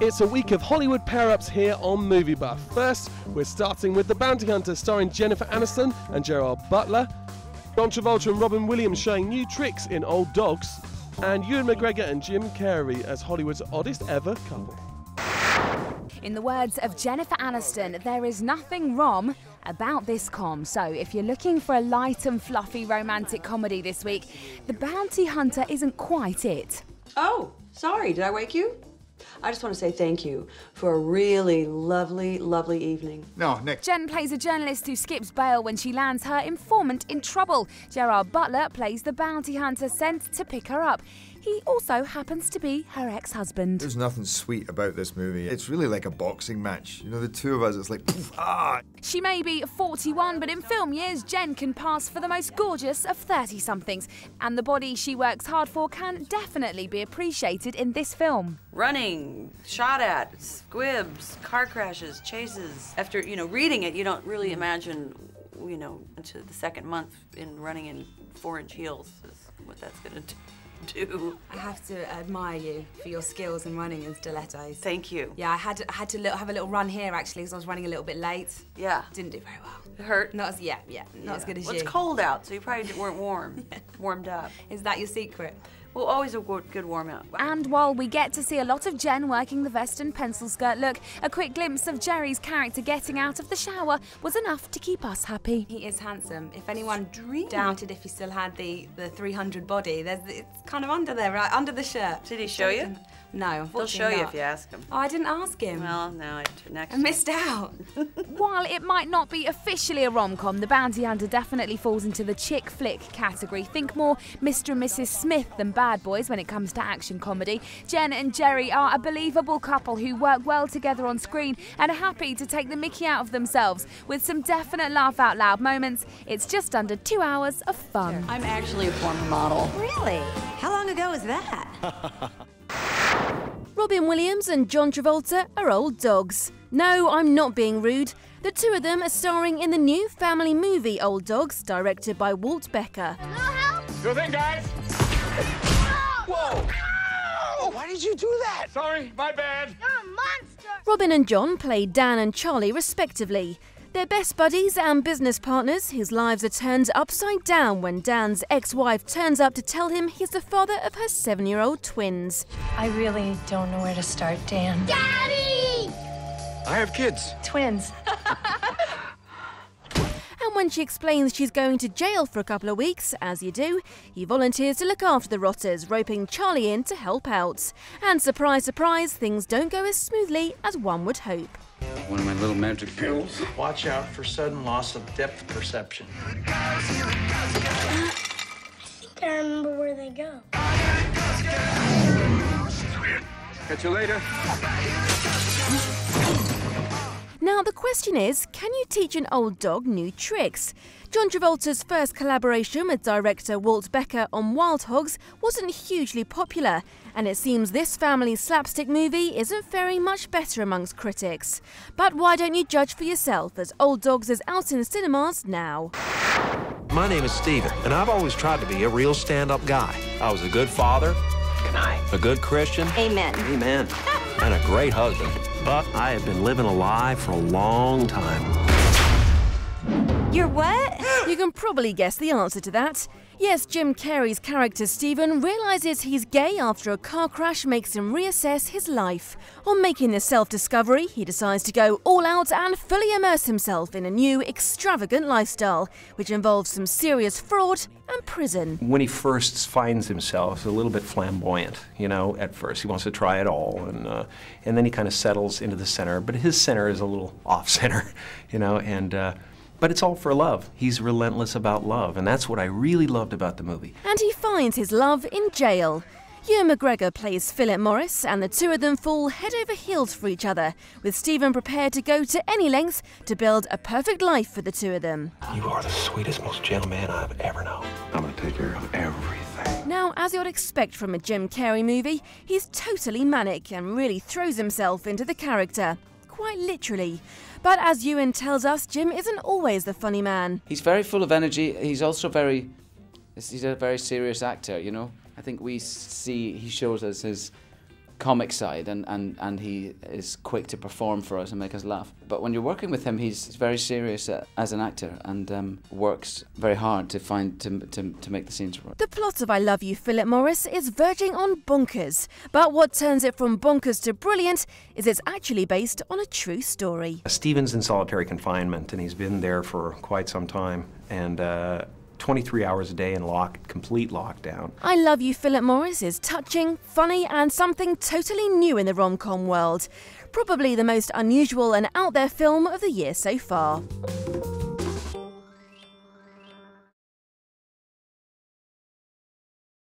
It's a week of Hollywood pair-ups here on Movie Buff. First, we're starting with The Bounty Hunter starring Jennifer Aniston and Gerard Butler. John Travolta and Robin Williams showing new tricks in Old Dogs. And Ewan McGregor and Jim Carey as Hollywood's oddest ever couple. In the words of Jennifer Aniston, there is nothing wrong about this com. So if you're looking for a light and fluffy romantic comedy this week, The Bounty Hunter isn't quite it. Oh, sorry, did I wake you? I just want to say thank you for a really lovely, lovely evening. No, Nick. Jen plays a journalist who skips bail when she lands her informant in trouble. Gerard Butler plays the bounty hunter sent to pick her up. He also happens to be her ex-husband. There's nothing sweet about this movie. It's really like a boxing match. You know, the two of us, it's like, poof, ah! She may be 41, but in film years, Jen can pass for the most gorgeous of 30-somethings. And the body she works hard for can definitely be appreciated in this film. Running, shot at, squibs, car crashes, chases. After, reading it, you don't really imagine, into the second month in running in 4-inch heels is what that's gonna do. I have to admire you for your skills in running in stilettos. Thank you. Yeah, I had to have a little run here actually because I was running a little bit late. Yeah. Didn't do very well. It hurt? Not as not as good as well, you. It's cold out, so you probably weren't warmed up. Is that your secret? Well, always a good warm-up. And while we get to see a lot of Jen working the vest and pencil skirt look, a quick glimpse of Jerry's character getting out of the shower was enough to keep us happy. He is handsome. If anyone doubted if he still had the 300 body, it's kind of under there, right under the shirt. Did he show you? No, unfortunately He'll show you not. if you ask him. Oh, I didn't ask him. Well, no, next I missed out. While it might not be officially a rom-com, The Bounty Hunter definitely falls into the chick flick category. Think more Mr. and Mrs. Smith than Bad Boys when it comes to action comedy. Jen and Jerry are a believable couple who work well together on screen and are happy to take the mickey out of themselves. With some definite laugh-out-loud moments, it's just under 2 hours of fun. I'm actually a former model. Really? How long ago was that? Robin Williams and John Travolta are old dogs. No, I'm not being rude. The two of them are starring in the new family movie Old Dogs, directed by Walt Becker. Sure thing, guys. Whoa! Ow! Why did you do that? Sorry, my bad. You're a monster. Robin and John play Dan and Charlie respectively. They're best buddies and business partners whose lives are turned upside down when Dan's ex-wife turns up to tell him he's the father of her 7-year-old twins. I really don't know where to start, Dan. Daddy! I have kids. Twins. And when she explains she's going to jail for a couple of weeks, as you do, he volunteers to look after the rotters, roping Charlie in to help out. And surprise, surprise, things don't go as smoothly as one would hope. One of my little magic pills. Watch out for sudden loss of depth perception. I think I remember where they go. Catch you later. Now the question is, can you teach an old dog new tricks? John Travolta's first collaboration with director Walt Becker on Wild Hogs wasn't hugely popular, and it seems this family slapstick movie isn't faring much better amongst critics. But why don't you judge for yourself, as Old Dogs is out in cinemas now. My name is Steven, and I've always tried to be a real stand-up guy. I was a good father, a good Christian, Amen. Amen, and a great husband. But I have been living a lie for a long time. You're what? You can probably guess the answer to that. Yes, Jim Carrey's character Stephen realises he's gay after a car crash makes him reassess his life. On making this self-discovery, he decides to go all out and fully immerse himself in a new, extravagant lifestyle, which involves some serious fraud and prison. When he first finds himself a little bit flamboyant, at first. He wants to try it all, and then he kind of settles into the center, but his center is a little off-center, but it's all for love. He's relentless about love, and that's what I really loved about the movie. And he finds his love in jail. Ewan McGregor plays Phillip Morris, and the two of them fall head over heels for each other, with Stephen prepared to go to any lengths to build a perfect life for the two of them. You are the sweetest, most gentle man I've ever known. I'm gonna take care of everything. Now, as you'd expect from a Jim Carrey movie, he's totally manic and really throws himself into the character. Quite literally. But as Ewan tells us, Jim isn't always the funny man. He's very full of energy. He's also he's a very serious actor, I think he shows us his comic side, and he is quick to perform for us and make us laugh. But when you're working with him, he's very serious as an actor and works very hard to make the scenes work. The plot of I Love You, Philip Morris is verging on bonkers. But what turns it from bonkers to brilliant is it's actually based on a true story. Stephen's in solitary confinement, and he's been there for quite some time. And 23 hours a day in complete lockdown. I Love You, Philip Morris is touching, funny, and something totally new in the rom-com world. Probably the most unusual and out there film of the year so far.